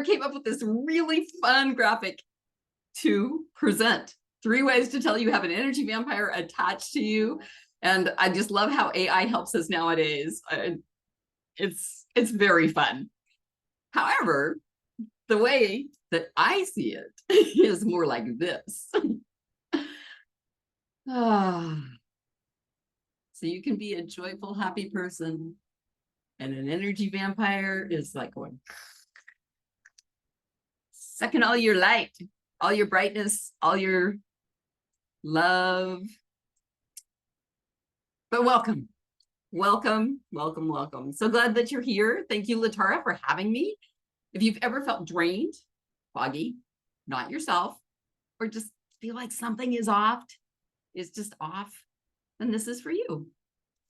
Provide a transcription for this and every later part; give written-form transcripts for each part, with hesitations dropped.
came up with this really fun graphic to present 3 ways to tell you have an energy vampire attached to you. And I just love how AI helps us nowadays. It's very fun. However, the way that I see it is more like this. So you can be a joyful, happy person, and an energy vampire is like going, sucking all your light, all your brightness, all your love. But welcome, welcome, welcome, welcome. So glad that you're here. Thank you, Latara, for having me. If you've ever felt drained, foggy, not yourself, or just feel like something is off, then this is for you.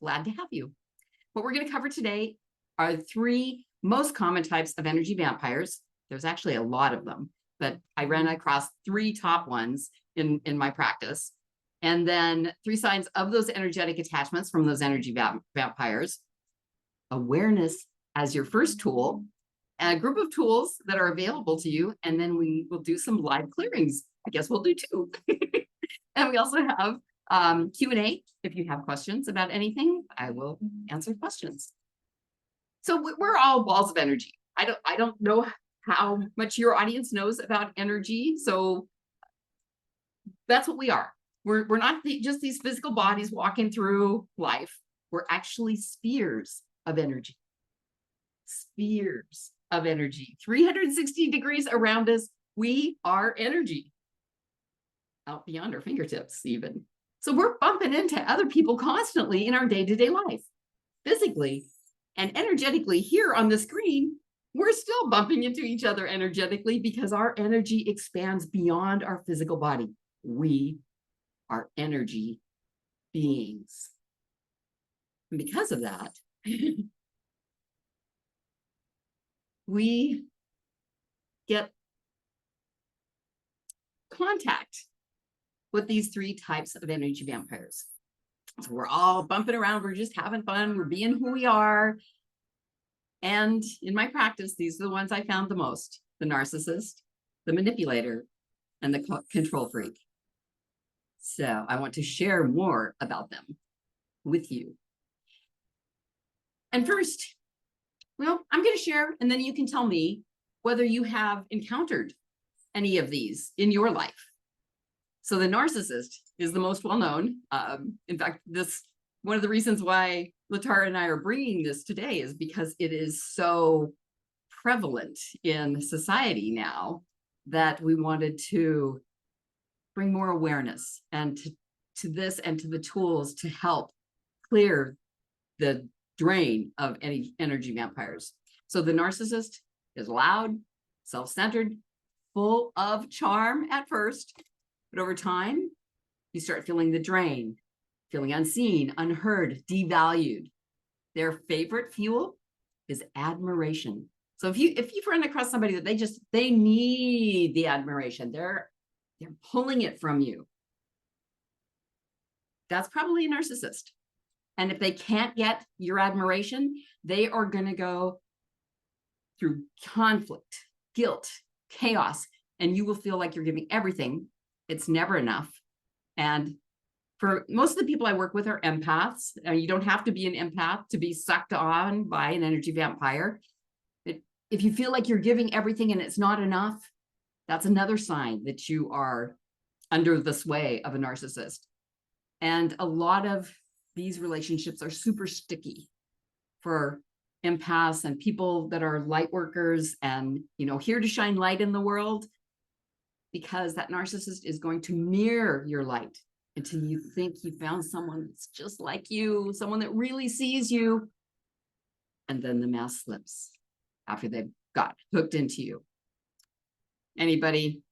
Glad to have you. What we're going to cover today are 3 most common types of energy vampires. There's actually a lot of them, but I ran across 3 top ones in my practice. And then 3 signs of those energetic attachments from those energy vampires. Awareness as your first tool, and a group of tools that are available to you. And then we will do some live clearings. I guess we'll do 2. And we also have Q&A. If you have questions about anything, I will answer questions. So we're all balls of energy. I don't know how much your audience knows about energy. So that's what we are. We're not just these physical bodies walking through life. We're actually spheres of energy. Spheres of energy. 360 degrees around us, we are energy. Out beyond our fingertips, even. So we're bumping into other people constantly in our day-to-day life. Physically and energetically here on the screen, we're still bumping into each other energetically because our energy expands beyond our physical body. We are energy beings. And because of that, we get contact with these 3 types of energy vampires. So we're all bumping around, we're just having fun, we're being who we are. And in my practice, these are the ones I found the most: the narcissist, the manipulator, and the control freak. So I want to share more about them with you. And first, well, I'm going to share, and then you can tell me whether you have encountered any of these in your life. So the narcissist is the most well-known. In fact, one of the reasons why Latara and I are bringing this today is because it is so prevalent in society now that we wanted to bring more awareness and to this and to the tools to help clear the drain of any energy vampires. So the narcissist is loud, self-centered, full of charm at first, but over time, you start feeling the drain, feeling unseen, unheard, devalued. Their favorite fuel is admiration. So if you run across somebody that they need the admiration, they're pulling it from you, that's probably a narcissist. And if they can't get your admiration, they are going to go through conflict, guilt, chaos, and you will feel like you're giving everything. It's never enough. And for most of the people I work with are empaths. You don't have to be an empath to be sucked on by an energy vampire. If you feel like you're giving everything and it's not enough, that's another sign that you are under the sway of a narcissist. And a lot of these relationships are super sticky for empaths and people that are light workers and, here to shine light in the world, because that narcissist is going to mirror your light until you think you found someone that's just like you, someone that really sees you. And then the mask slips after they've got hooked into you. Anybody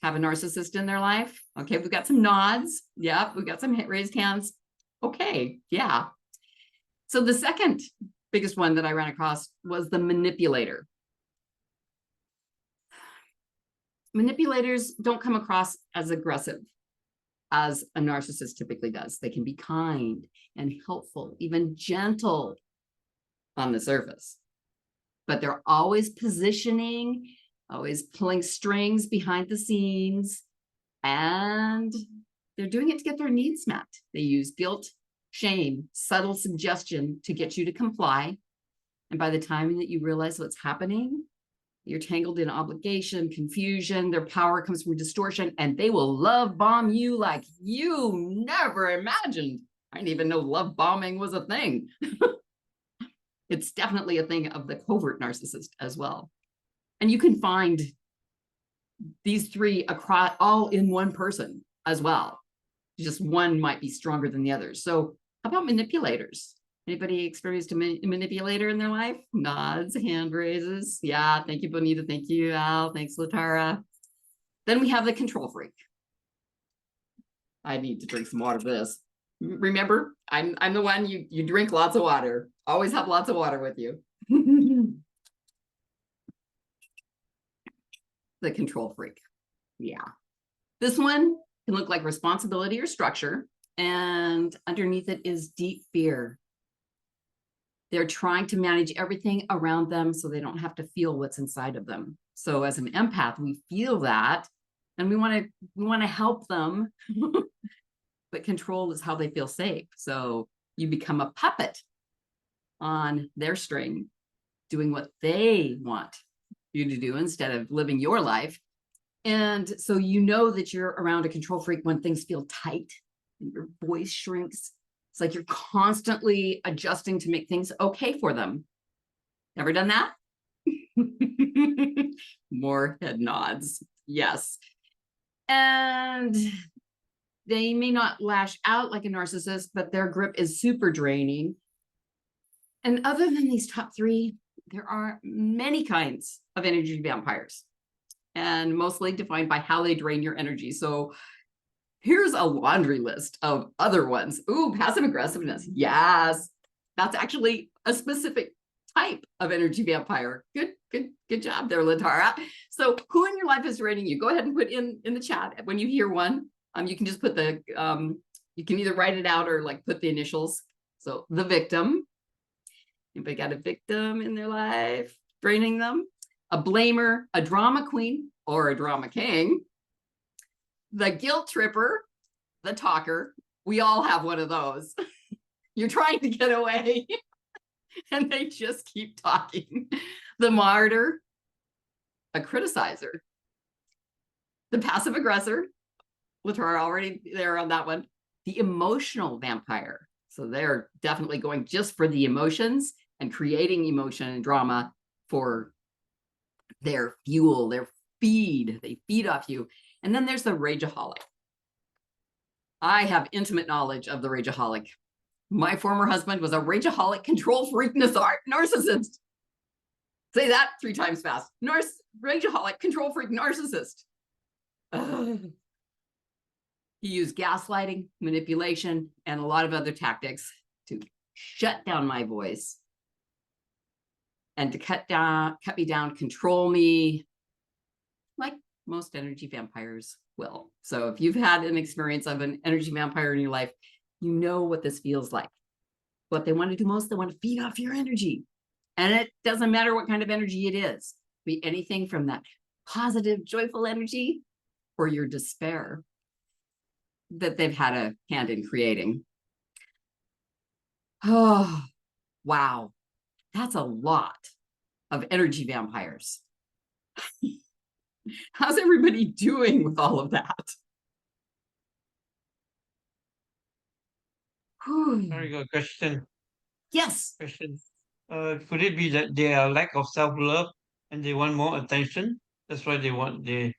have a narcissist in their life? Okay, we've got some nods. Yep, we've got some raised hands. Okay, yeah. So the second biggest one that I ran across was the manipulator. Manipulators don't come across as aggressive as a narcissist typically does. They can be kind and helpful, even gentle on the surface, but they're always positioning always pulling strings behind the scenes, and they're doing it to get their needs met. They use guilt, shame, subtle suggestion to get you to comply. And by the time that you realize what's happening, you're tangled in obligation, confusion, their power comes from distortion, and they will love bomb you like you never imagined. I didn't even know love bombing was a thing. It's definitely a thing of the covert narcissist as well. And you can find these three across all in one person as well. Just one might be stronger than the others. So how about manipulators? Anybody experienced a manipulator in their life? Nods, hand raises. Yeah, thank you, Bonita. Thank you, Al. Thanks, Latara. Then we have the control freak. I need to drink some water for this. Remember, I'm the one you drink lots of water. Always have lots of water with you. The control freak. Yeah. This one can look like responsibility or structure, and underneath it is deep fear. They're trying to manage everything around them so they don't have to feel what's inside of them. So as an empath, we feel that, and we want to help them, but control is how they feel safe. So you become a puppet on their string, doing what they want you to do instead of living your life. And so you know that you're around a control freak when things feel tight and your voice shrinks. It's like you're constantly adjusting to make things okay for them. Ever done that? More head nods. Yes. And they may not lash out like a narcissist, but their grip is super draining. And other than these top three, there are many kinds of energy vampires, and mostly defined by how they drain your energy. So here's a laundry list of other ones. Ooh, passive aggressiveness. Yes, that's actually a specific type of energy vampire. Good job there, Latara. So who in your life is draining you? Go ahead and put in the chat when you hear one. You can just put the, you can either write it out or like put the initials. So the victim. Anybody got a victim in their life draining them? A blamer, a drama queen, or a drama king. The guilt tripper, the talker. We all have one of those. You're trying to get away and they just keep talking. The martyr, a criticizer. The passive aggressor, Latara already there on that one. The emotional vampire. So they're definitely going just for the emotions and creating emotion and drama for their fuel, their feed. They feed off you. And then there's the rageaholic. I have intimate knowledge of the rageaholic. My former husband was a rageaholic, control freak, narcissist. Say that 3 times fast. Rageaholic, control freak, narcissist. He used gaslighting, manipulation, and a lot of other tactics to shut down my voice and to cut me down, control me, like most energy vampires will. So if you've had an experience of an energy vampire in your life, you know what this feels like. What they want to do most, they want to feed off your energy. And it doesn't matter what kind of energy it is. Be anything from that positive, joyful energy or your despair that they've had a hand in creating. Oh, wow. That's a lot of energy vampires. How's everybody doing with all of that? Very good question. Yes. Question. Could it be that they are lack of self-love and they want more attention? That's why they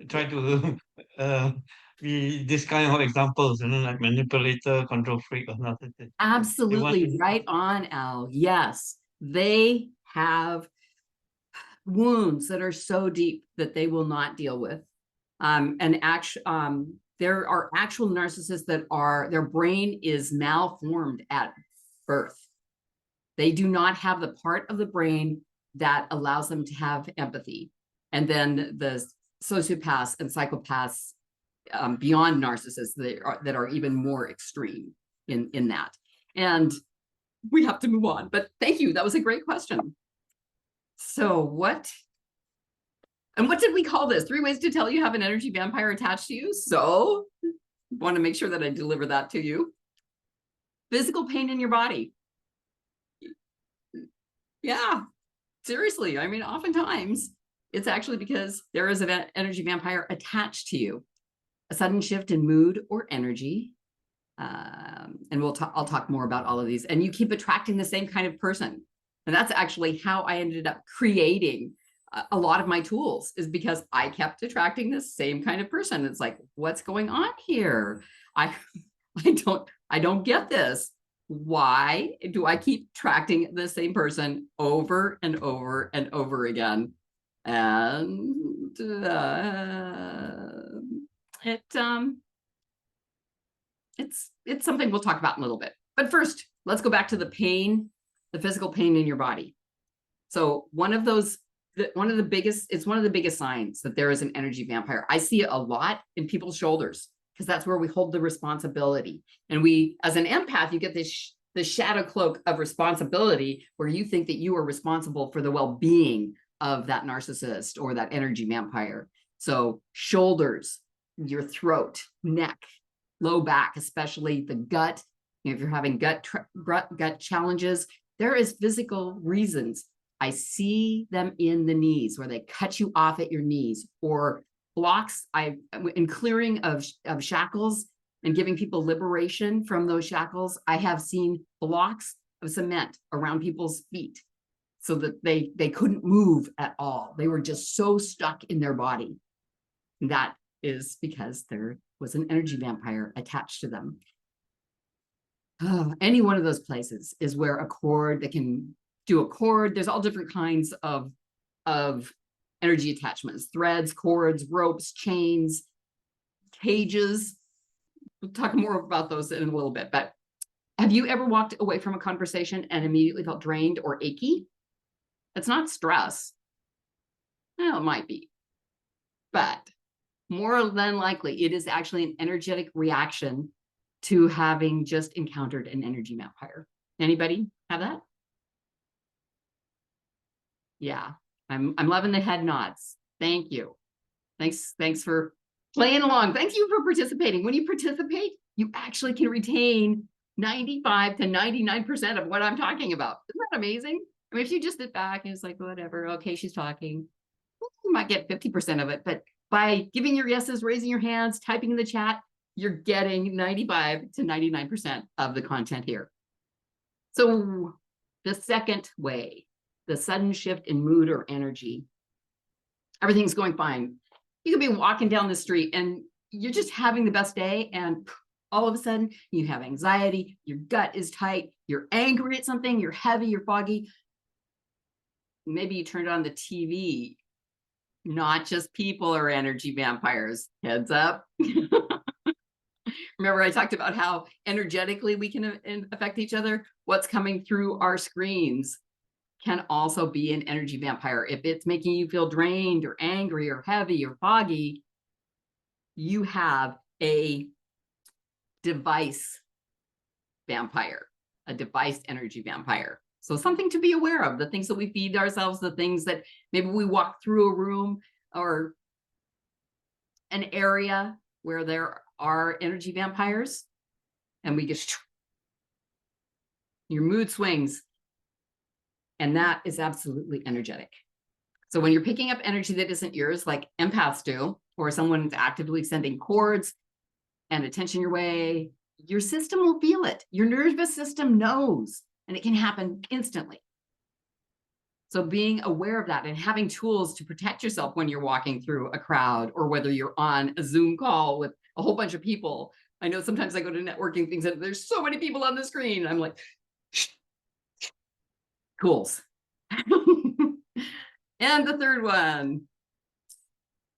try to be this kind of examples, like manipulator, control freak, or nothing. Absolutely right on, Al. Yes, they have wounds that are so deep that they will not deal with. There are actual narcissists that their brain is malformed at birth. They do not have the part of the brain that allows them to have empathy. And then the sociopaths and psychopaths beyond narcissists that are even more extreme in that. And we have to move on, but thank you. That was a great question. So what And what did we call this? 3 ways to tell you have an energy vampire attached to you. So want to make sure that I deliver that to you. Physical pain in your body. Yeah, seriously. I mean, oftentimes it's actually because there is an energy vampire attached to you. A sudden shift in mood or energy. And I'll talk more about all of these. And you keep attracting the same kind of person. And that's actually how I ended up creating a lot of my tools, is because I kept attracting this same kind of person. It's like, what's going on here? I don't get this. Why do I keep attracting the same person over and over and over again? And it's something we'll talk about in a little bit. But first, let's go back to the pain, the physical pain in your body. So one of the biggest signs that there is an energy vampire. I see it a lot in people's shoulders, because that's where we hold the responsibility. And we, as an empath, you get this shadow cloak of responsibility, where you think that you are responsible for the well-being of that narcissist or that energy vampire. So shoulders, your throat, neck, low back, especially the gut. If you're having gut challenges, there is physical reasons. I see them in the knees, where they cut you off at your knees, or blocks. In clearing of shackles and giving people liberation from those shackles, I have seen blocks of cement around people's feet, so that they couldn't move at all. They were just so stuck in their body. That is because there was an energy vampire attached to them. Any one of those places is where a cord that can do a cord. There's all different kinds of energy attachments: threads, cords, ropes, chains, cages. We'll talk more about those in a little bit. But have you ever walked away from a conversation and immediately felt drained or achy? It's not stress. Well, it might be, but more than likely, it is actually an energetic reaction to having just encountered an energy vampire. Anybody have that? Yeah, I'm loving the head nods. Thank you. Thanks for playing along. Thank you for participating. When you participate, you actually can retain 95 to 99% of what I'm talking about. Isn't that amazing? I mean, if you just sit back and it's like, whatever, okay, she's talking, you might get 50% of it. But by giving your yeses, raising your hands, typing in the chat, you're getting 95 to 99% of the content here. So the second way, the sudden shift in mood or energy. Everything's going fine. You could be walking down the street and you're just having the best day, and all of a sudden you have anxiety, your gut is tight, you're angry at something, you're heavy, you're foggy. Maybe you turned on the TV. Not just people are energy vampires. Heads up. Remember, I talked about how energetically we can affect each other. What's coming through our screens can also be an energy vampire. If it's making you feel drained or angry or heavy or foggy, you have a device vampire, a device energy vampire. So something to be aware of, the things that we feed ourselves, the things that maybe we walk through a room or an area where there are energy vampires, and we just, your mood swings. And that is absolutely energetic. So when you're picking up energy that isn't yours, like empaths do, or someone's actively sending cords and attention your way, your system will feel it. Your nervous system knows, and it can happen instantly. So being aware of that and having tools to protect yourself when you're walking through a crowd, or whether you're on a Zoom call with a whole bunch of people. I know sometimes I go to networking things and there's so many people on the screen. I'm like, tools. And the third one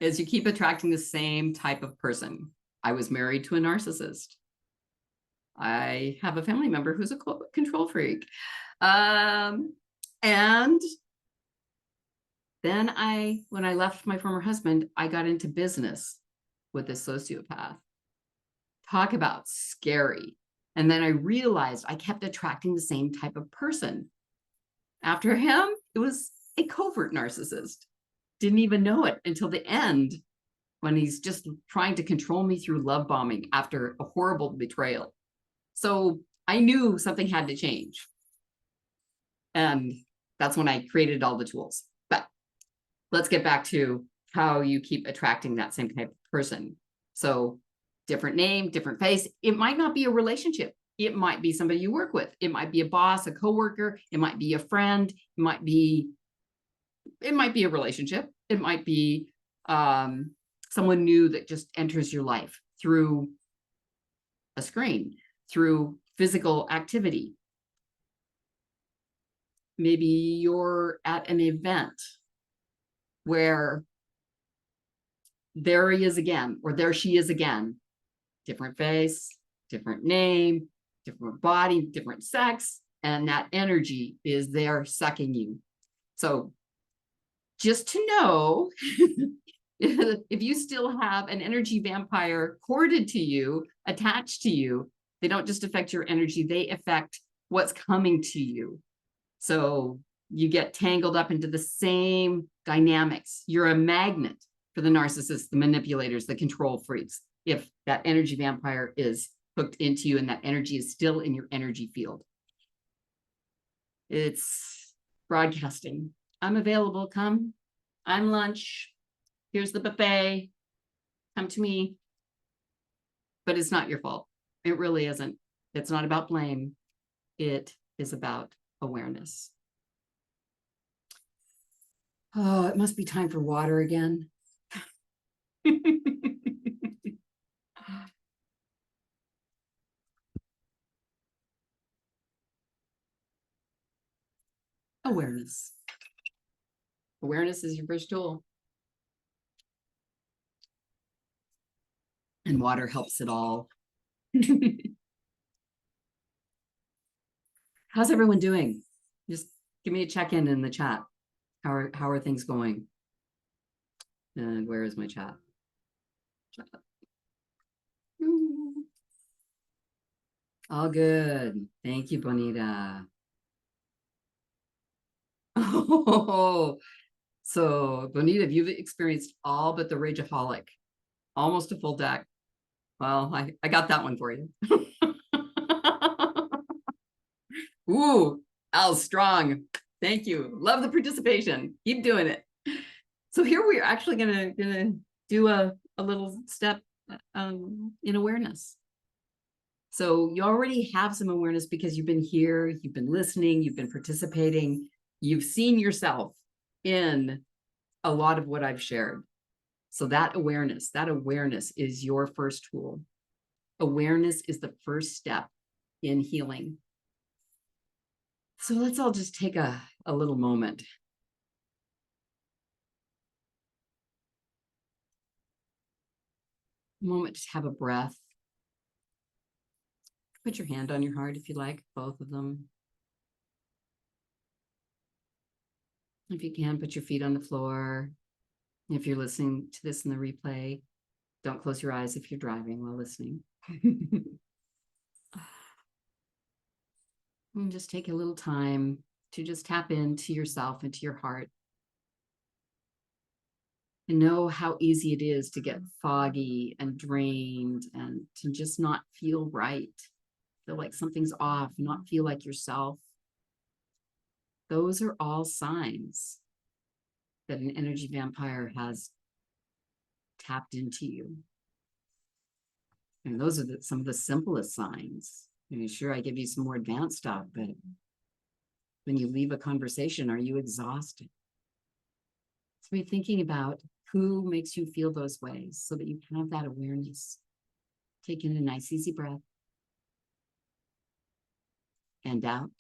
is you keep attracting the same type of person. I was married to a narcissist. I have a family member who's a control freak. And then when I left my former husband, I got into business with a sociopath. Talk about scary. And then I realized I kept attracting the same type of person. After him, it was a covert narcissist. didn't even know it until the end, when he's just trying to control me through love bombing after a horrible betrayal. So I knew something had to change. And that's when I created all the tools. But let's get back to how you keep attracting that same type of person. So different name, different face. It might not be a relationship. It might be somebody you work with. It might be a boss, a coworker. It might be a friend. It might be a relationship. It might be someone new that just enters your life through a screen, through physical activity. Maybe you're at an event where there he is again, or there she is again. Different face, different name, different body, different sex, and that energy is there sucking you. So just to know, if you still have an energy vampire corded to you, attached to you, they don't just affect your energy, they affect what's coming to you. So you get tangled up into the same dynamics. You're a magnet for the narcissists, the manipulators, the control freaks, if that energy vampire is hooked into you and that energy is still in your energy field. It's broadcasting. I'm available. Come. I'm lunch. Here's the buffet. Come to me. But it's not your fault. It really isn't. It's not about blame. It is about awareness. Oh, it must be time for water again. Awareness. Awareness is your first tool. And water helps it all. How's everyone doing? Just give me a check-in in the chat. How are things going? And where is my chat? All good. Thank you, Bonita. Oh, so Bonita, you've experienced all but the Rageaholic, almost a full deck. Well, I got that one for you. Ooh, Al's strong. Thank you. Love the participation. Keep doing it. So here we're actually gonna do a little step in awareness. So you already have some awareness because you've been here, you've been listening, you've been participating, you've seen yourself in a lot of what I've shared. So that awareness is your first tool. Awareness is the first step in healing. So let's all just take a little moment. A moment to have a breath. Put your hand on your heart if you like, both of them. If you can, put your feet on the floor. If you're listening to this in the replay, don't close your eyes if you're driving while listening. And just take a little time to just tap into yourself, into your heart. And know how easy it is to get foggy and drained and to just not feel right. Feel like something's off, not feel like yourself. Those are all signs that an energy vampire has tapped into you. And those are some of the simplest signs. I mean, sure, I give you some more advanced stuff, but when you leave a conversation, are you exhausted? So be thinking about who makes you feel those ways so that you can have that awareness. Take in a nice, easy breath. And out.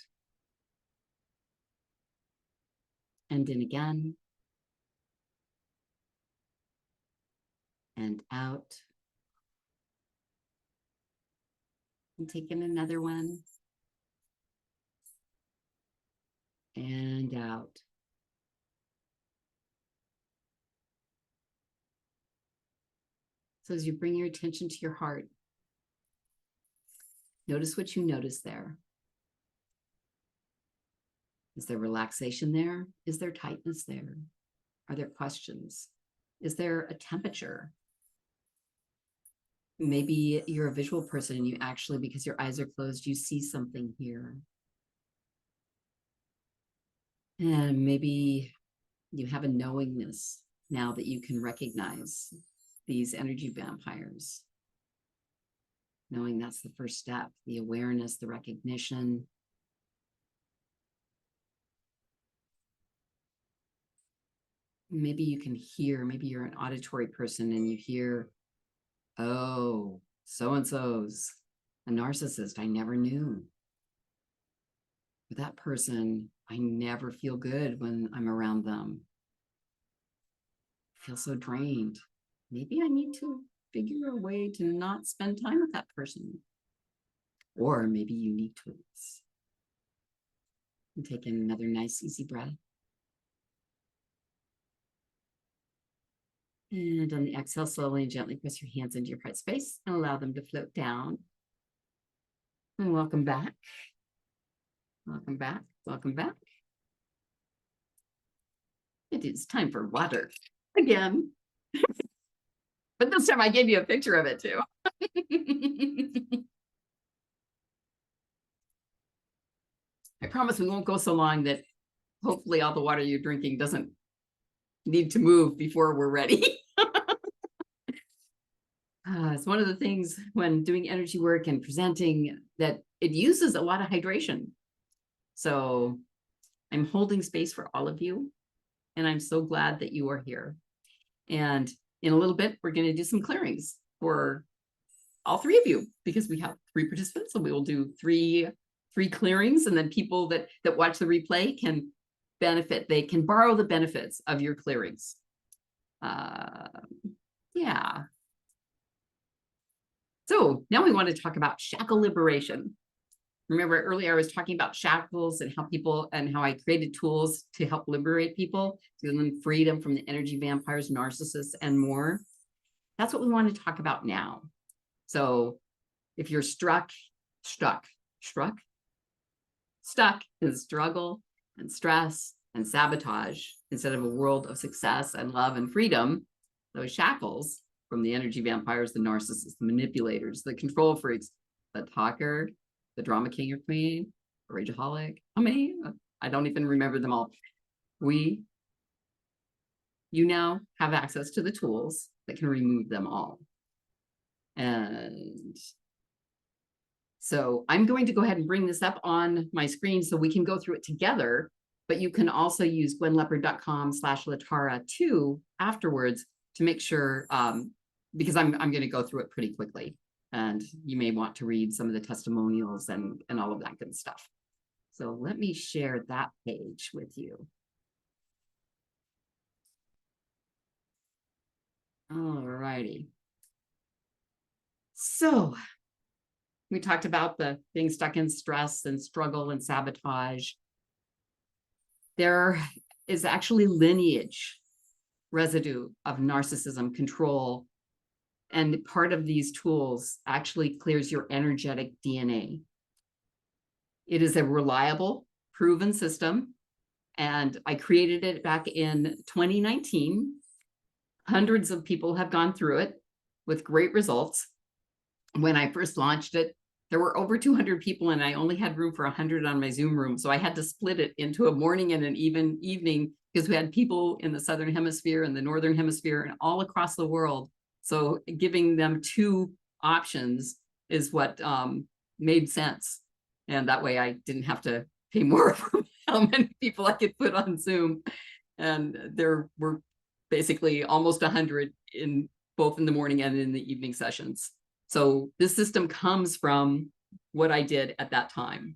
And in again. And out. And take in another one. And out. So as you bring your attention to your heart, notice what you notice there. Is there relaxation there? Is there tightness there? Are there questions? Is there a temperature? Maybe you're a visual person and you actually, because your eyes are closed, you see something here. And maybe you have a knowingness now that you can recognize these energy vampires. Knowing that's the first step, the awareness, the recognition. Maybe you can hear, maybe you're an auditory person and you hear, oh, so-and-so's a narcissist. I never knew. With that person, I never feel good when I'm around them. I feel so drained. Maybe I need to figure a way to not spend time with that person. Or maybe you need tools. And take in another nice, easy breath. And on the exhale, slowly and gently press your hands into your heart space and allow them to float down. And welcome back. Welcome back. Welcome back. It is time for water again. But this time I gave you a picture of it too. I promise we won't go so long that hopefully all the water you're drinking doesn't need to move before we're ready. It's one of the things when doing energy work and presenting that it uses a lot of hydration. So I'm holding space for all of you, and I'm so glad that you are here. And in a little bit, we're going to do some clearings for all three of you, because we have 3 participants, so we will do three clearings, and then people that watch the replay can benefit. They can borrow the benefits of your clearings. Yeah. So now we want to talk about shackle liberation. Remember earlier I was talking about shackles and how I created tools to help liberate people, to give them freedom from the energy vampires, narcissists, and more. That's what we want to talk about now. So if you're stuck in struggle and stress and sabotage instead of a world of success and love and freedom, those shackles from the energy vampires, the narcissists, the manipulators, the control freaks, the talker, the drama king or queen, the rageaholic, how many? I don't even remember them all. You now have access to the tools that can remove them all. And so I'm going to go ahead and bring this up on my screen so we can go through it together, but you can also use gwenlepard.com/Latara2 afterwards to make sure, because I'm going to go through it pretty quickly, and you may want to read some of the testimonials and all of that good stuff. So let me share that page with you. All righty. So we talked about the being stuck in stress and struggle and sabotage. There is actually lineage residue of narcissism, control, and part of these tools actually clears your energetic DNA. It is a reliable, proven system, and I created it back in 2019. Hundreds of people have gone through it with great results. When I first launched it, there were over 200 people, and I only had room for 100 on my Zoom room. So I had to split it into a morning and an evening, because we had people in the Southern Hemisphere and the Northern Hemisphere and all across the world. So giving them 2 options is what made sense. And that way I didn't have to pay more for how many people I could put on Zoom. And there were basically almost 100 in both in the morning and in the evening sessions. So this system comes from what I did at that time.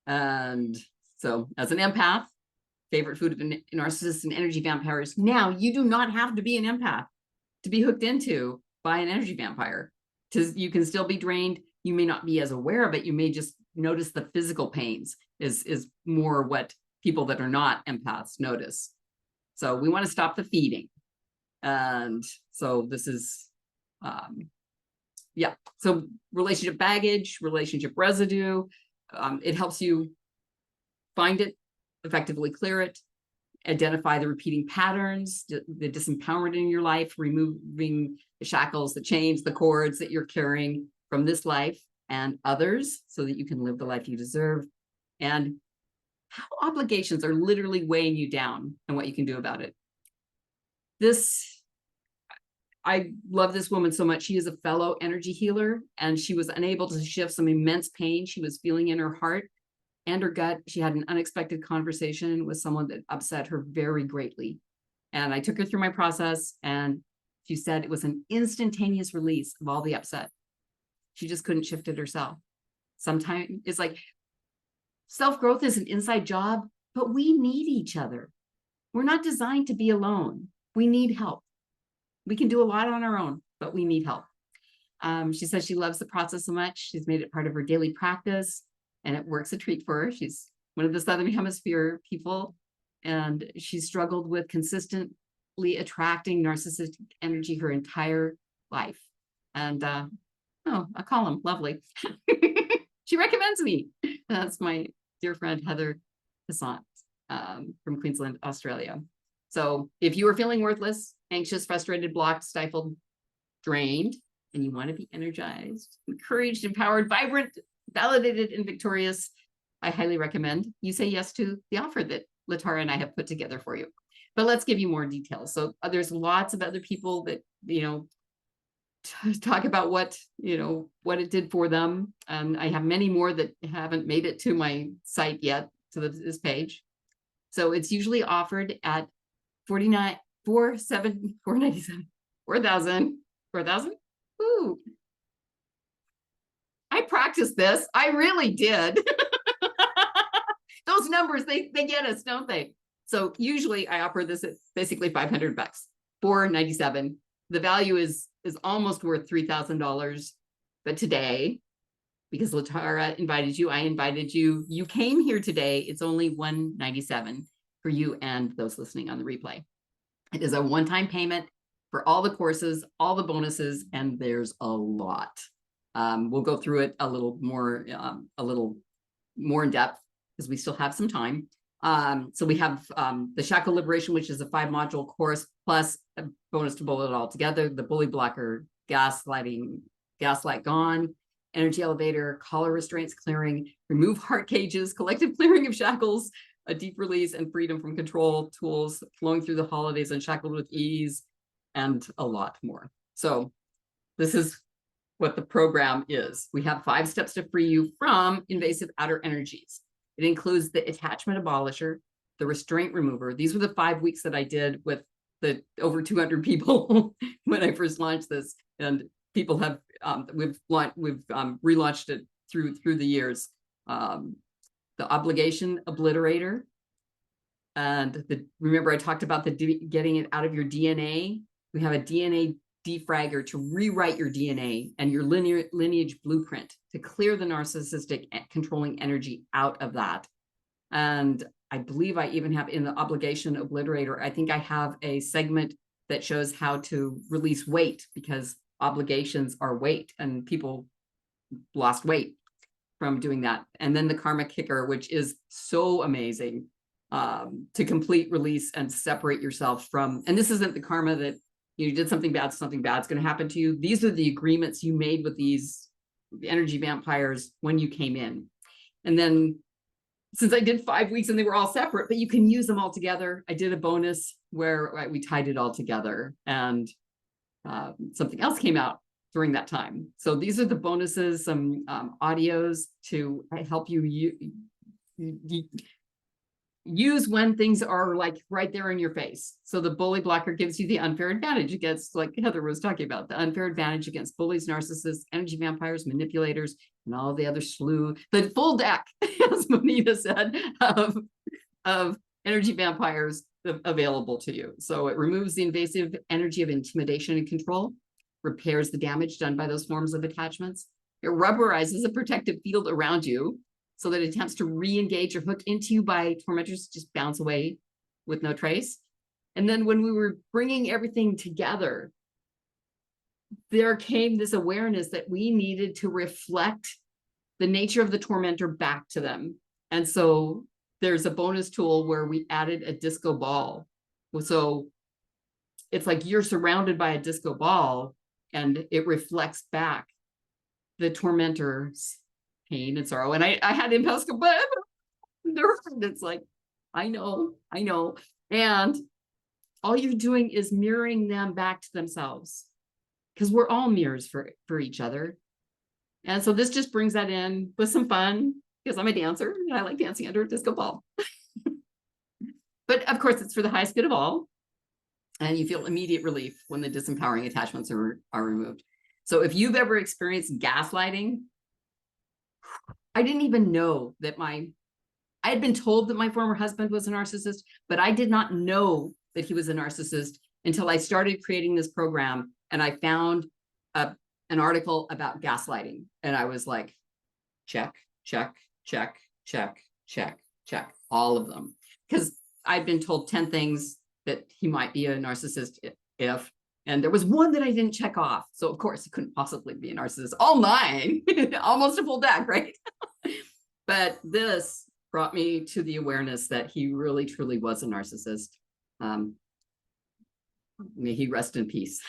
And so as an empath, favorite food of narcissists and energy vampires. Now, you do not have to be an empath to be hooked into by an energy vampire. You can still be drained. You may not be as aware of it. You may just notice the physical pains is more what people that are not empaths notice. So we want to stop the feeding. And so this is, yeah. So relationship baggage, relationship residue, it helps you find it, effectively clear it, identify the repeating patterns, the disempowerment in your life, removing the shackles, the chains, the cords that you're carrying from this life and others, so that you can live the life you deserve. And how obligations are literally weighing you down and what you can do about it. I love this woman so much. She is a fellow energy healer, and she was unable to shift some immense pain she was feeling in her heart and her gut. She had an unexpected conversation with someone that upset her very greatly. And I took her through my process, and she said it was an instantaneous release of all the upset. She just couldn't shift it herself. Sometimes it's like self-growth is an inside job, but we need each other. We're not designed to be alone. We need help. We can do a lot on our own, but we need help. She says she loves the process so much. She's made it part of her daily practice, and it works a treat for her. She's one of the Southern Hemisphere people, and she's struggled with consistently attracting narcissistic energy her entire life. And oh, I call him lovely. She recommends me. That's my dear friend, Heather Hassant from Queensland, Australia. So if you are feeling worthless, anxious, frustrated, blocked, stifled, drained, and you want to be energized, encouraged, empowered, vibrant, validated, and victorious, I highly recommend you say yes to the offer that Latara and I have put together for you. But let's give you more details. So there's lots of other people that, talk about what it did for them. And I have many more that haven't made it to my site yet, to this page. So it's usually offered at $4,000. Ooh. I practiced this. I really did. Those numbers, they get us, don't they? So usually I offer this at basically $500, $497. The value is almost worth $3,000. But today, because Latara invited you, I invited you, you came here today, it's only $197 for you and those listening on the replay. It is a one-time payment for all the courses, all the bonuses, and there's a lot. We'll go through it a little more in depth because we still have some time. So we have the Shackle Liberation, which is a 5-module course, plus a bonus to pull it all together, the bully blocker, gaslight gone, energy elevator, collar restraints clearing, remove heart cages, collective clearing of shackles, a deep release and freedom from control, tools flowing through the holidays, unshackled with ease, and a lot more. So this is what the program is. We have 5 steps to free you from invasive outer energies. It includes the attachment abolisher, the restraint remover. These were the 5 weeks that I did with the over 200 people when I first launched this, and people have we've relaunched it through the years. The obligation obliterator, and remember I talked about getting it out of your DNA. We have a DNA defragger to rewrite your DNA and your lineage blueprint to clear the narcissistic controlling energy out of that. And I believe I even have in the obligation obliterator, I think I have a segment that shows how to release weight, because obligations are weight and people lost weight from doing that. And then the karma kicker, which is so amazing, to complete release and separate yourself from, and this isn't the karma that you did something bad's going to happen to you. These are the agreements you made with these energy vampires when you came in. And then since I did 5 weeks and they were all separate, but you can use them all together, I did a bonus where we tied it all together, and something else came out during that time. So these are the bonuses, some audios to help you use when things are like right there in your face. So the bully blocker gives you the unfair advantage against, like Heather was talking about, the unfair advantage against bullies, narcissists, energy vampires, manipulators, and all the other slew, the full deck, as Monita said, of energy vampires available to you. So it removes the invasive energy of intimidation and control, repairs the damage done by those forms of attachments. It rubberizes a protective field around you so that attempts to re-engage or hook into you by tormentors just bounce away with no trace. And then when we were bringing everything together, there came this awareness that we needed to reflect the nature of the tormentor back to them. And so there's a bonus tool where we added a disco ball. So it's like you're surrounded by a disco ball and it reflects back the tormentor's pain and sorrow. And I had impulse go, but it's like, I know. And all you're doing is mirroring them back to themselves, because we're all mirrors for each other. And so this just brings that in with some fun, because I'm a dancer and I like dancing under a disco ball. But of course, it's for the highest good of all. And you feel immediate relief when the disempowering attachments are removed. So if you've ever experienced gaslighting, I didn't even know that I had been told that my former husband was a narcissist, but I did not know that he was a narcissist until I started creating this program and I found an article about gaslighting. And I was like, check, all of them. Because I'd been told 10 things that he might be a narcissist and there was one that I didn't check off. So of course he couldn't possibly be a narcissist. All 9, almost a full deck, right? But this brought me to the awareness that he really, truly was a narcissist. May he rest in peace.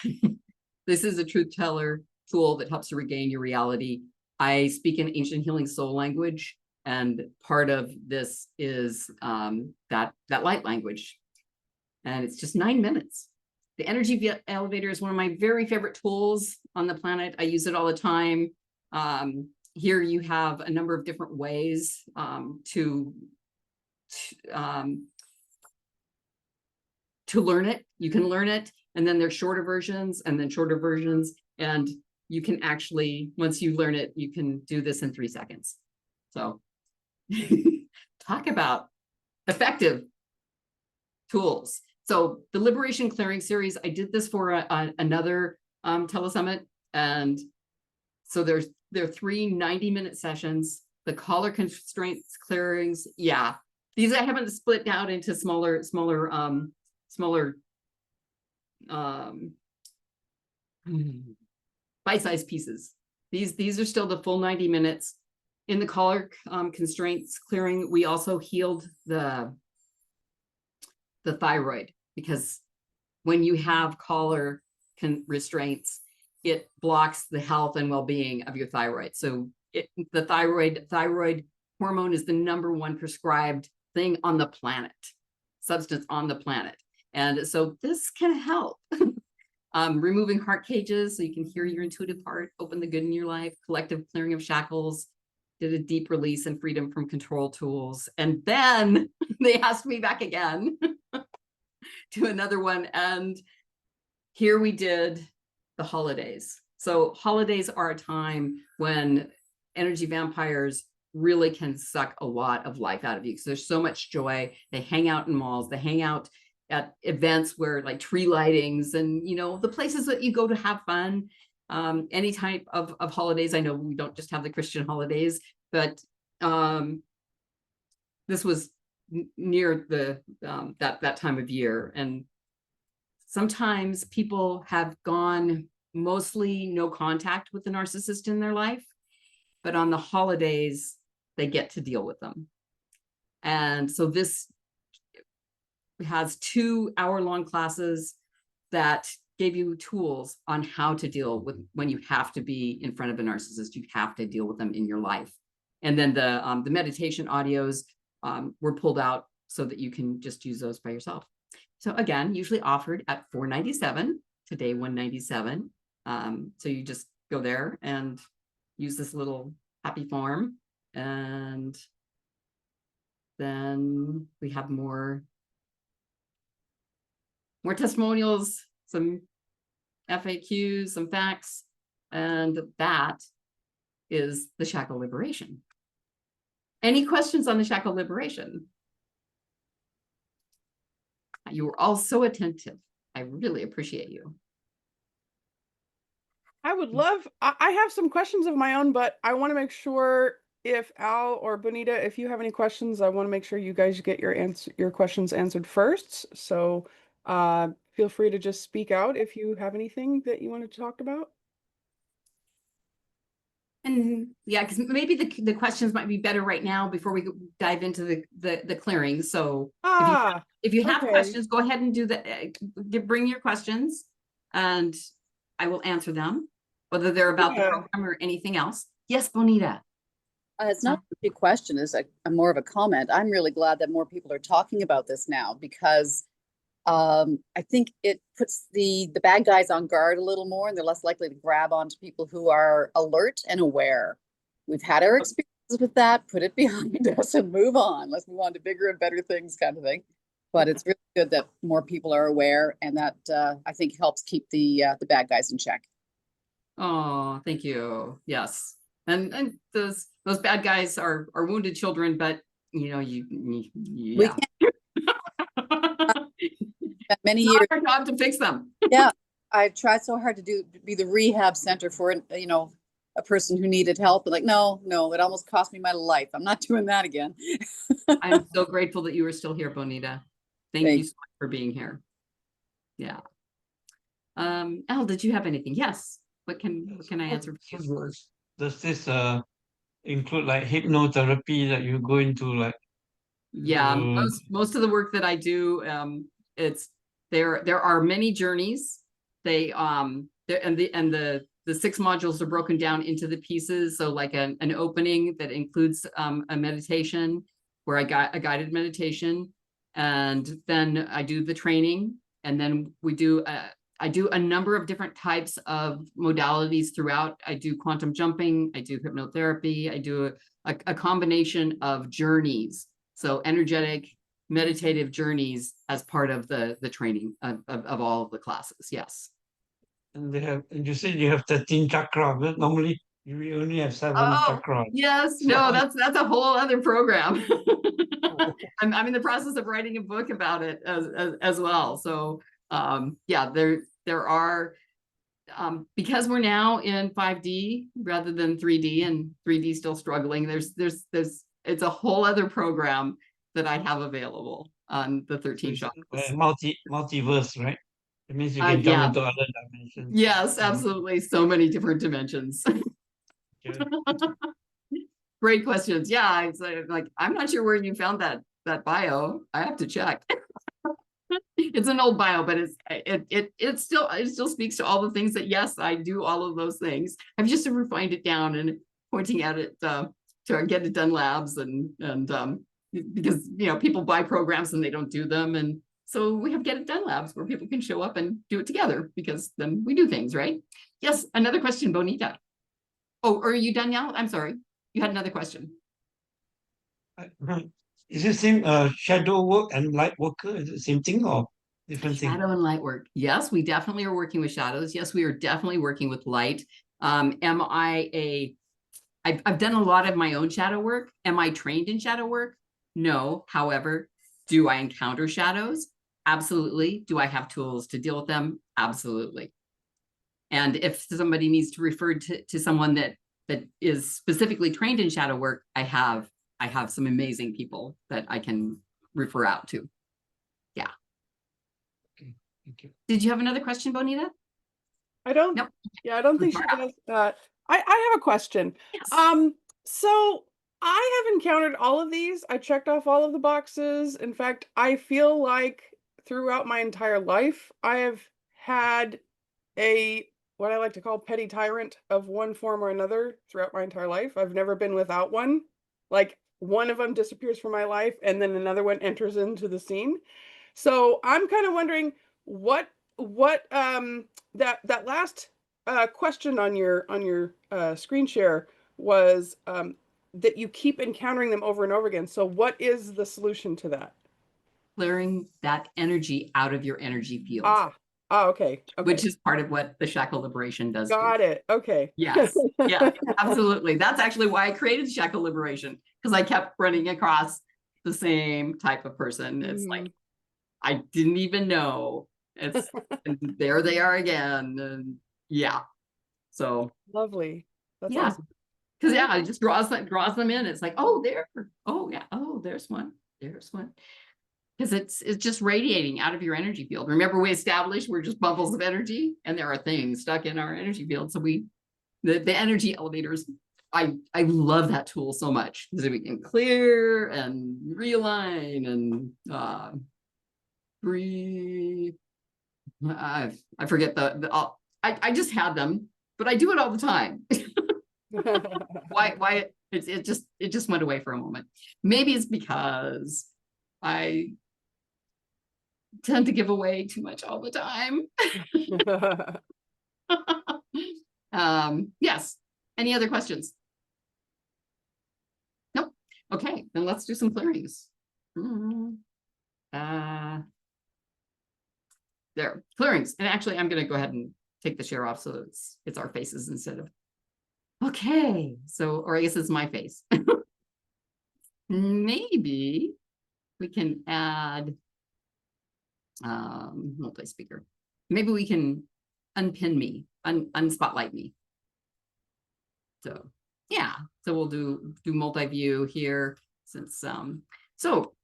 This is a truth teller tool that helps you regain your reality. I speak an ancient healing soul language, and part of this is that light language. And it's just 9 minutes. The energy elevator is one of my very favorite tools on the planet. I use it all the time. Here you have a number of different ways to learn it. You can learn it, and then there's shorter versions and then shorter versions. And you can actually, once you learn it, you can do this in 3 seconds. So talk about effective tools. So the Liberation Clearing series, I did this for another telesummit. And so there are 3 90-minute sessions. The collar constraints clearings. Yeah, these I haven't split out into smaller bite-sized pieces. These are still the full 90 minutes. In the collar constraints clearing, we also healed the thyroid, because when you have collar restraints, it blocks the health and well-being of your thyroid. So the thyroid hormone is the #1 prescribed thing on the planet, substance on the planet. And so this can help. Removing heart cages so you can hear your intuitive heart, open the good in your life, collective clearing of shackles, did a deep release and freedom from control tools. And then they asked me back again to another one. And here we did the holidays. So holidays are a time when energy vampires really can suck a lot of life out of you, because there's so much joy. They hang out in malls, they hang out at events where, like, tree lightings and, you know, the places that you go to have fun. Any type of holidays. I know we don't just have the Christian holidays, but this was near the that time of year. And sometimes people have gone mostly no contact with the narcissist in their life, but on the holidays they get to deal with them. And so this has 2 hour-long classes that gave you tools on how to deal with when you have to be in front of a narcissist. You have to deal with them in your life. And then the meditation audios were pulled out so that you can just use those by yourself. So again, usually offered at $497, today $197. So you just go there and use this little happy form, and then we have more testimonials, some FAQs, some facts, and that is the Shackle Liberation. Any questions on the Shackle Liberation? You were all so attentive. I really appreciate you. I would love, I have some questions of my own, but I want to make sure if Al or Bonita, if you have any questions, I want to make sure you guys get your questions answered first. So feel free to just speak out if you have anything that you want to talk about. And yeah, because maybe the questions might be better right now before we dive into the clearing. So if you have okay. questions, go ahead and do bring your questions and I will answer them, whether they're about the Yeah. program or anything else. Yes, Bonita. It's not a question, it's a more of a comment. I'm really glad that more people are talking about this now because I think it puts the bad guys on guard a little more, and they're less likely to grab onto people who are alert and aware. We've had our experiences with that, put it behind us and move on. Let's move on to bigger and better things kind of thing. But it's really good that more people are aware, and that I think helps keep the bad guys in check. Oh, thank you. Yes. And those bad guys are wounded children, but you know, We can't many it's years. not our job to fix them. Yeah, I tried so hard to be the rehab center for, you know, a person who needed help. But like, no, it almost cost me my life. I'm not doing that again. I'm so grateful that you are still here, Bonita. Thank you so much for being here. Yeah. Elle, did you have anything? Yes. What can I answer? Does this include like hypnotherapy that you go into, like? Yeah, most of the work that I do, there are many journeys. They the 6 modules are broken down into the pieces. So like an opening that includes a meditation where I got a guided meditation, and then I do the training, and then I do a number of different types of modalities throughout. I do quantum jumping, I do hypnotherapy, I do a combination of journeys. So energetic, meditative journeys as part of the training of all of the classes. Yes. And you said you have 13 chakras, but normally you only have 7 chakras. Yes, no, that's a whole other program. I'm in the process of writing a book about it as well. So yeah, there are because we're now in 5D rather than 3D, and 3D still struggling. It's a whole other program that I have available on the 13 chakras. Multiverse, right? It means you can jump into other dimensions. Yes, absolutely. So many different dimensions. Great questions. Yeah, like I'm not sure where you found that bio. I have to check. It's an old bio, but it still speaks to all the things that, yes, I do all of those things. I've just refined it down and pointing at it to get it done labs and because you know people buy programs and they don't do them, and so we have get it done labs where people can show up and do it together, because then we do things right. Yes, another question, Bonita. Oh, are you done now? I'm sorry, you had another question. Is it same shadow work and light worker? Is it same thing or different thing? Shadow and light work. Yes, we definitely are working with shadows. Yes, we are definitely working with light. I've done a lot of my own shadow work. Am I trained in shadow work? No. However, do I encounter shadows? Absolutely. Do I have tools to deal with them? Absolutely. And if somebody needs to refer to someone that is specifically trained in shadow work, I have some amazing people that I can refer out to. Yeah. Okay, thank you. Did you have another question, Bonita? I don't. Nope. Yeah, I don't think she does. I have a question. Yes. So I have encountered all of these. I checked off all of the boxes. In fact, I feel like throughout my entire life, I have had what I like to call petty tyrant of one form or another throughout my entire life. I've never been without one. Like one of them disappears from my life and then another one enters into the scene. So I'm kind of wondering what that last question on your screen share was that you keep encountering them over and over again. So what is the solution to that? Clearing that energy out of your energy field. Okay. Which is part of what the Shackle Liberation does. Got it. Okay. Yes. Yeah, absolutely. That's actually why I created Shackle Liberation, because I kept running across the same type of person. It's like, I didn't even know. It's and there they are again. And yeah. So lovely. That's yeah. awesome. Because yeah, it just draws them in. It's like, oh, there. Oh, yeah. Oh, there's one. There's one. Because it's just radiating out of your energy field. Remember, we established we're just bubbles of energy, and there are things stuck in our energy field. So the energy elevators I love that tool so much because we can clear and realign and breathe. I forget I just had them, but I do it all the time. Why it just went away for a moment. Maybe it's because I tend to give away too much all the time. Yes. Any other questions? Nope. Okay, then let's do some clearings. There, clearings. And actually, I'm going to go ahead and take the share off so it's our faces instead of. Okay, so, or I guess it's my face. Maybe we can add multi-speaker. Maybe we can unpin me, unspotlight me. So yeah, so we'll do multi-view here since so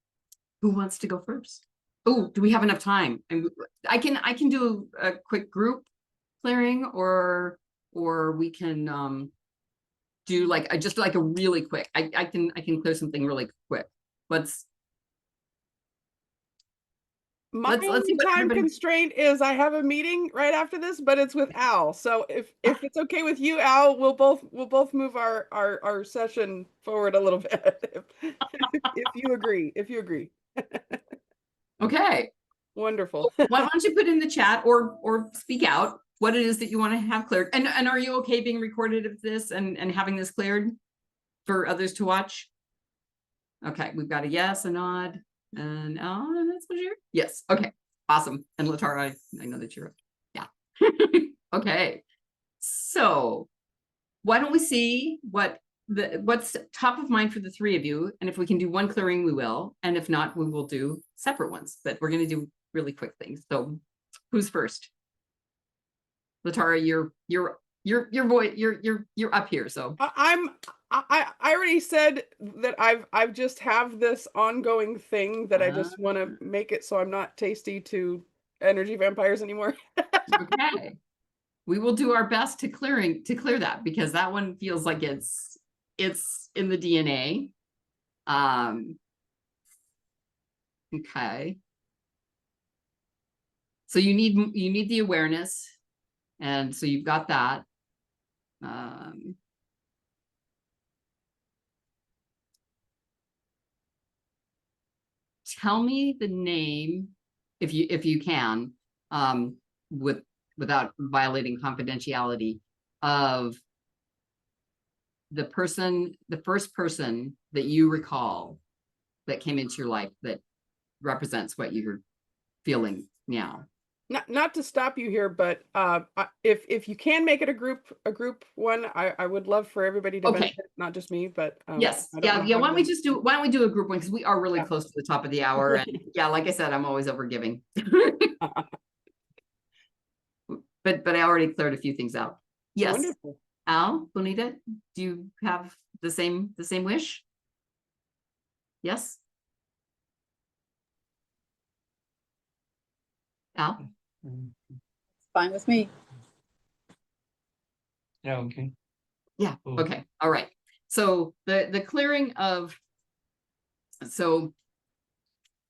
who wants to go first? Oh, do we have enough time? And I can do a quick group clearing, or we can do like just like a really quick. I can clear something really quick. Let's My let's only see what time everybody. constraint is I have a meeting right after this, but it's with Al. So if it's okay with you, Al, we'll both move our session forward a little bit. If you agree. Okay. Wonderful. Why don't you put in the chat or speak out what it is that you want to have cleared? And are you okay being recorded of this and having this cleared for others to watch? Okay, we've got a yes, a nod, and that's what you're. Yes. Okay. Awesome. And Latara, I know that you're. Yeah. Okay. So why don't we see what's top of mind for the three of you, and if we can do one clearing, we will, and if not, we will do separate ones. But we're going to do really quick things. So who's first? Latara, your voice, you're up here. So I already said that I've just have this ongoing thing that I just want to make it so I'm not tasty to energy vampires anymore. Okay. We will do our best to clear that, because that one feels like it's in the DNA. Okay. So you need the awareness, and so you've got that. Tell me the name, if you can, without violating confidentiality, of the first person that you recall that came into your life that represents what you're feeling now. Not to stop you here, but if you can make it a group one, I would love for everybody to Okay. benefit, not just me, but Yes, I don't know yeah. how Why don't we do a group one, because we are really Yeah. close to the top of the hour, and yeah, like I said, I'm always overgiving. But I already cleared a few things out. Yes. Wonderful. Al, Bonita, do you have the same wish? Yes. Al? Fine with me. Yeah, okay. Yeah. Cool. Okay. All right. So the clearing of, so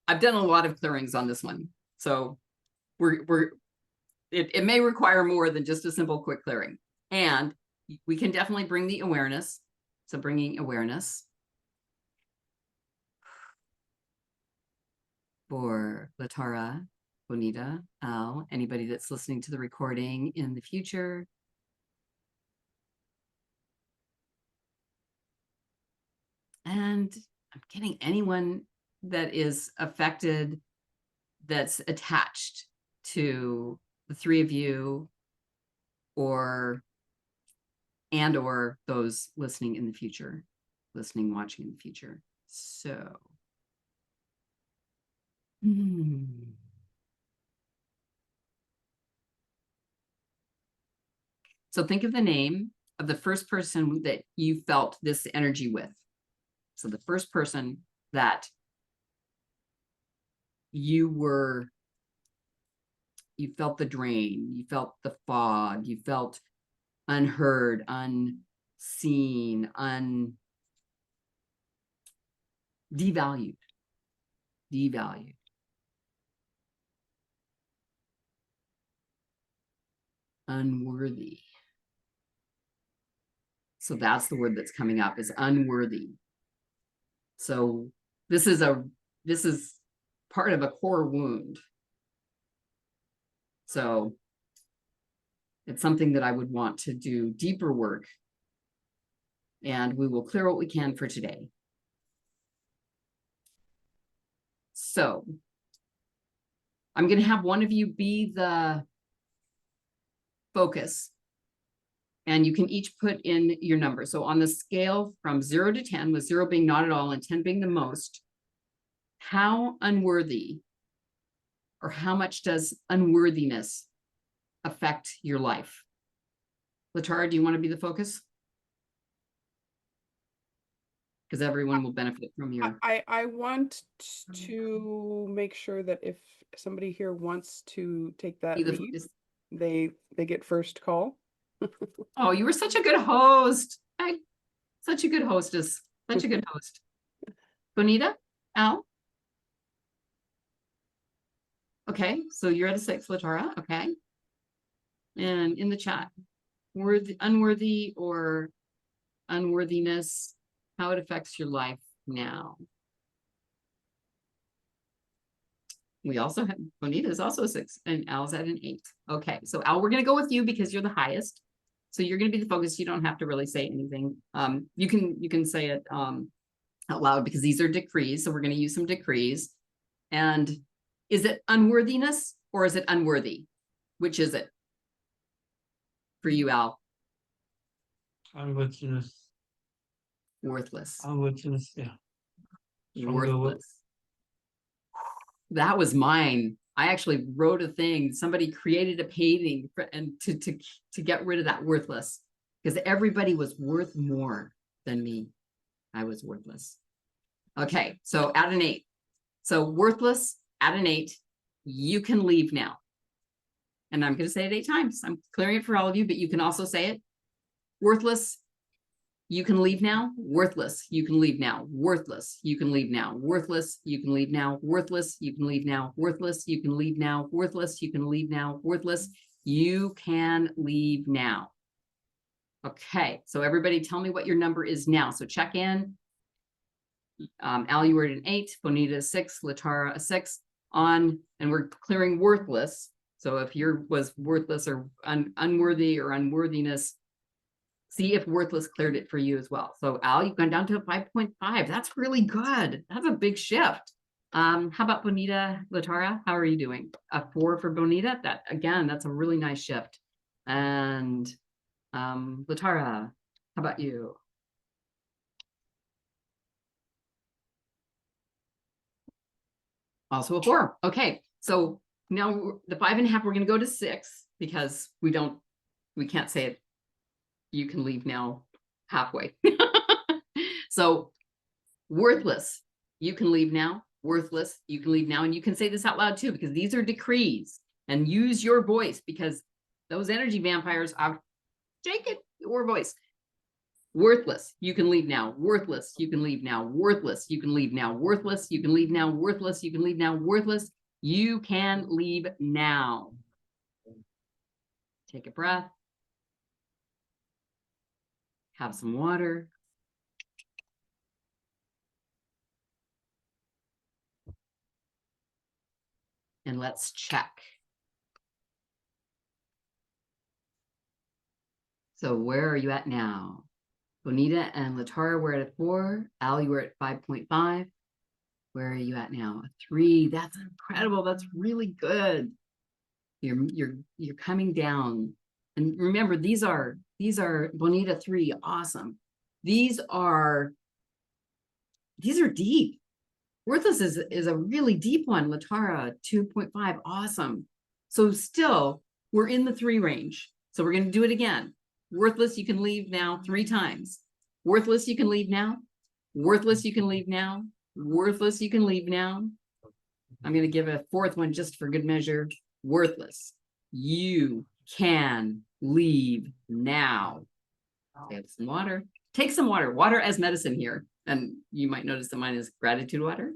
I've done a lot of clearings on this one. So it may require more than just a simple quick clearing. And we can definitely bring the awareness. So bringing awareness for Latara, Bonita, Al, anybody that's listening to the recording in the future. And I'm getting anyone that is affected, that's attached to the three of you, or those listening in the future, watching in the future. So so think of the name of the first person that you felt this energy with. So the first person that you felt the drain, you felt the fog, you felt unheard, unseen, devalued, unworthy. So that's the word that's coming up, is unworthy. So this is part of a core wound. So it's something that I would want to do deeper work, and we will clear what we can for today. So I'm going to have one of you be the focus, and you can each put in your number. So on the scale from 0 to 10, with 0 being not at all and 10 being the most, how unworthy, or how much does unworthiness affect your life? Latara, do you want to be the focus? Because everyone will benefit from your... I want to make sure that if somebody here wants to take that be the lead, focus. they get first call. Oh, you were such a good host. Such a good hostess. Such a good host. Bonita? Al? Okay, so you're at a 6, Latara. Okay. And in the chat, unworthy or unworthiness, how it affects your life now. We also have, Bonita is also a 6 and Al's at an 8. Okay, so Al, we're going to go with you because you're the highest. So you're going to be the focus. You don't have to really say anything. You can say it out loud because these are decrees. So we're going to use some decrees. And is it unworthiness or is it unworthy? Which is it for you, Al? Unworthiness. Worthless. Unworthiness, yeah. Stronger word. Worthless. That was mine. I actually wrote a thing. Somebody created a painting and to get rid of that worthless, because everybody was worth more than me. I was worthless. Okay, so at an 8. So worthless at an 8. You can leave now. And I'm going to say it 8 times. I'm clearing it for all of you, but you can also say it. Worthless. You can leave now. Worthless. You can leave now. Worthless. You can leave now. Worthless. You can leave now. Worthless. You can leave now. Worthless. You can leave now. Worthless. You can leave now. Worthless. You can leave now. Okay. So everybody tell me what your number is now. So check in. Al, you were at an 8. Bonita a 6. Latara a 6. And we're clearing worthless. So if yours was worthless or unworthy or unworthiness, see if worthless cleared it for you as well. So Al, you've gone down to a 5.5. That's really good. That's a big shift. How about Bonita, Latara? How are you doing? A 4 for Bonita. That again, that's a really nice shift. And Latara, how about you? Also a 4. Okay, so now the 5.5, we're going to go to 6 because we can't say it. You can leave now halfway. So worthless, you can leave now. Worthless, you can leave now. And you can say this out loud too, because these are decrees, and use your voice, because those energy vampires are shaking your voice. Worthless, you can leave now. Worthless, you can leave now. Worthless, you can leave now. Worthless, you can leave now. Worthless, you can leave now. Worthless, you can leave now. Take a breath. Have some water. And let's check. So where are you at now? Bonita and Latara were at a 4. Al, you were at 5.5. Where are you at now? A 3. That's incredible. That's really good. You're coming down. And remember, these are Bonita 3. Awesome. These are deep. Worthless is a really deep one. Latara 2.5. Awesome. So still we're in the 3 range. So we're going to do it again. Worthless, you can leave now 3 times. Worthless, you can leave now. Worthless, you can leave now. Worthless, you can leave now. I'm going to give a 4th one just for good measure. Worthless, you can leave now. Have some water. Take some water. Water as medicine here. And you might notice that mine is gratitude water.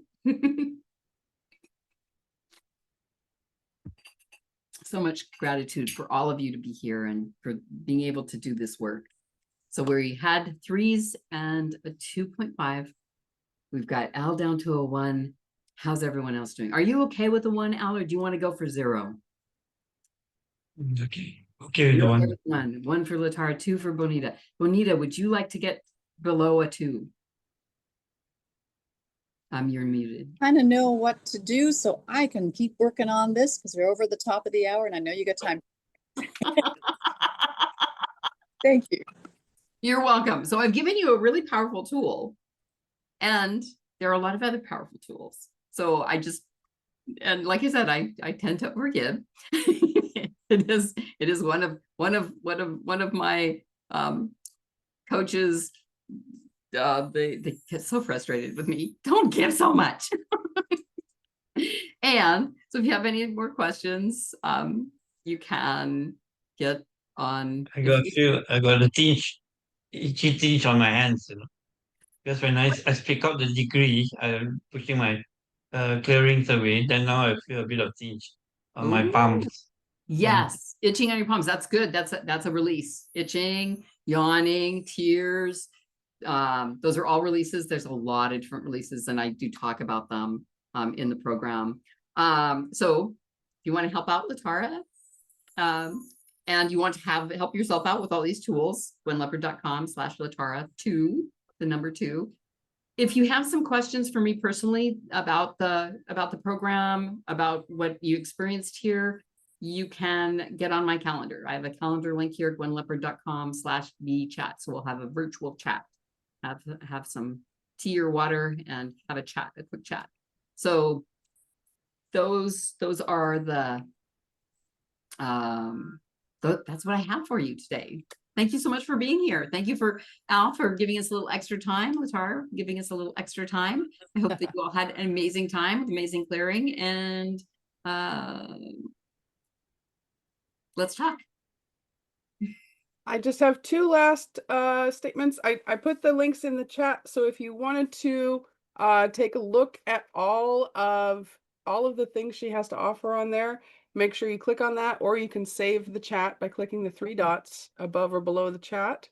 So much gratitude for all of you to be here and for being able to do this work. So we had 3s and a 2.5. We've got Al down to a 1. How's everyone else doing? Are you okay with the 1, Al, or do you want to go for 0? Okay. Okay with the You're okay one. with 1. 1 for Latara, 2 for Bonita. Bonita, would you like to get below a 2? You're muted. Kind of know what to do, so I can keep working on this because we're over the top of the hour and I know you got time. Thank you. You're welcome. So I've given you a really powerful tool, and there are a lot of other powerful tools. So and like I said, I tend to forgive. It is one of my coaches. They get so frustrated with me. Don't give so much. And so if you have any more questions, you can get on. I got a itchy on my hands, you know. Because when I speak out the degree, I'm pushing my clearings away. Then now I feel a bit of tinge on my Ooh. palms. Yes, itching on your palms. That's good. That's a release. Itching, yawning, tears. Those are all releases. There's a lot of different releases, and I do talk about them in the program. So if you want to help out Latara, and you want to help yourself out with all these tools, gwenlepard.com/Latara2, the number 2. If you have some questions for me personally about the program, about what you experienced here, you can get on my calendar. I have a calendar link here, gwenlepard.com/vchat. So we'll have a virtual chat, have some tea or water and have a quick chat. So those are that's what I have for you today. Thank you so much for being here. Thank you for Al for giving us a little extra time, Latara, giving us a little extra time. I hope that you all had an amazing time with amazing clearing, and let's talk. I just have 2 last statements. I put the links in the chat, so if you wanted to take a look at all of the things she has to offer on there, make sure you click on that, or you can save the chat by clicking the 3 dots above or below the chat.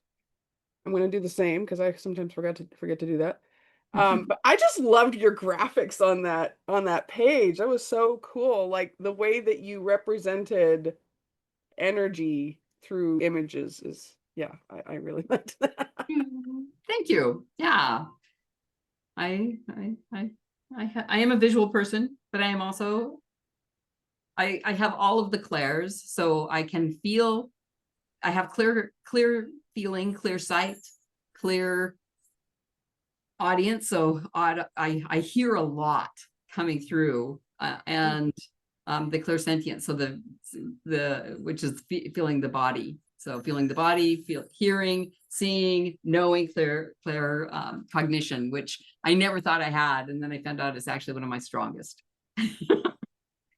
I'm going to do the same because I sometimes forget to do that. But I just loved your graphics on that page. That was so cool. Like the way that you represented energy through images is, yeah, I really liked that. Thank you. Yeah, I am a visual person, but I am also I have all of the clairs, so I can feel. I have clear feeling, clear sight, clear audience. So I hear a lot coming through, and the clairsentient. So the which is feeling the body. So feeling the body, hearing, seeing, knowing, clear cognition, which I never thought I had, and then I found out it's actually one of my strongest.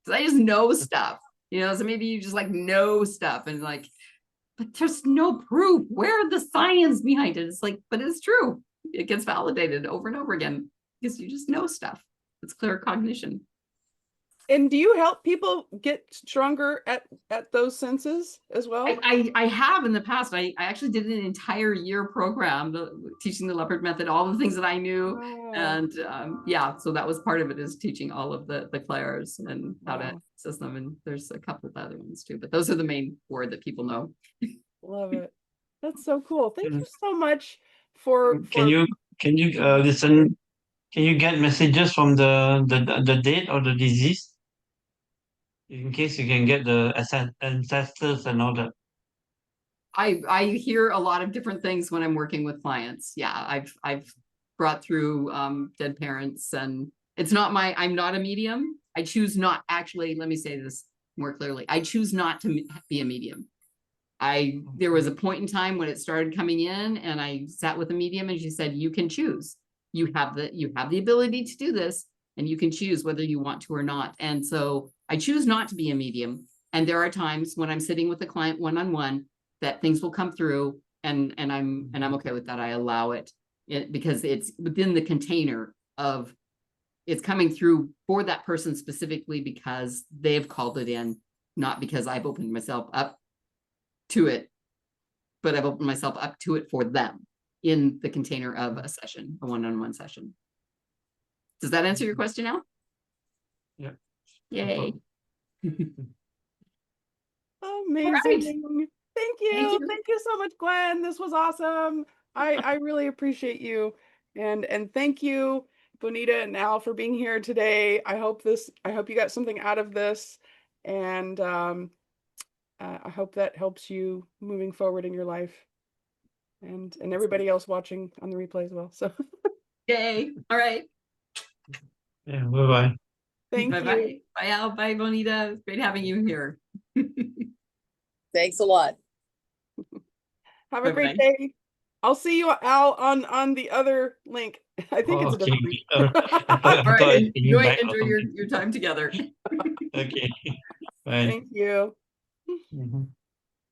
Because I just know stuff, so maybe you just like know stuff and like, but there's no proof. Where the science behind it? It's like, but it's true. It gets validated over and over again because you just know stuff. It's clear cognition. And do you help people get stronger at those senses as well? I have in the past. I actually did an entire year program teaching the Lepard method, all the things that I knew. Oh. And yeah, so that was part of it, is teaching all of the clairs and how to access them. And there's a couple of other ones too, but those are the main 4 that people know. Love it. That's so cool. Thank you so much for Can you listen? Can you get messages from the dead or the deceased? In case you can get the ancestors and all that. I hear a lot of different things when I'm working with clients. Yeah, I've brought through dead parents, and it's not I'm not a medium. I choose not, actually, let me say this more clearly. I choose not to be a medium. There was a point in time when it started coming in, and I sat with a medium, and she said, you can choose. You have the ability to do this, and you can choose whether you want to or not. And so I choose not to be a medium. And there are times when I'm sitting with a client one-on-one that things will come through, And I'm okay with that. I allow it, because it's within the container of, it's coming through for that person specifically because they've called it in, not because I've opened myself up to it, but I've opened myself up to it for them in the container of a session, a one-on-one session. Does that answer your question now? Yeah. Yay. Amazing. Thank you. Thank you. Thank you so much, Gwen. This was awesome. I really appreciate you. And thank you, Bonita and Al, for being here today. I hope you got something out of this. And I hope that helps you moving forward in your life. And everybody else watching on the replay as well. So Yay. All right. Yeah, bye-bye. thank Bye you. bye. Bye, Al. Bye, Bonita. It's great having you here. Thanks a lot. Have a great Bye-bye. day. I'll see you, Al, on the other link. I think it's a Okay. different link. I thought All I right. was thinking back or Enjoy something. your time together. Okay. Bye. Thank you. Mhm.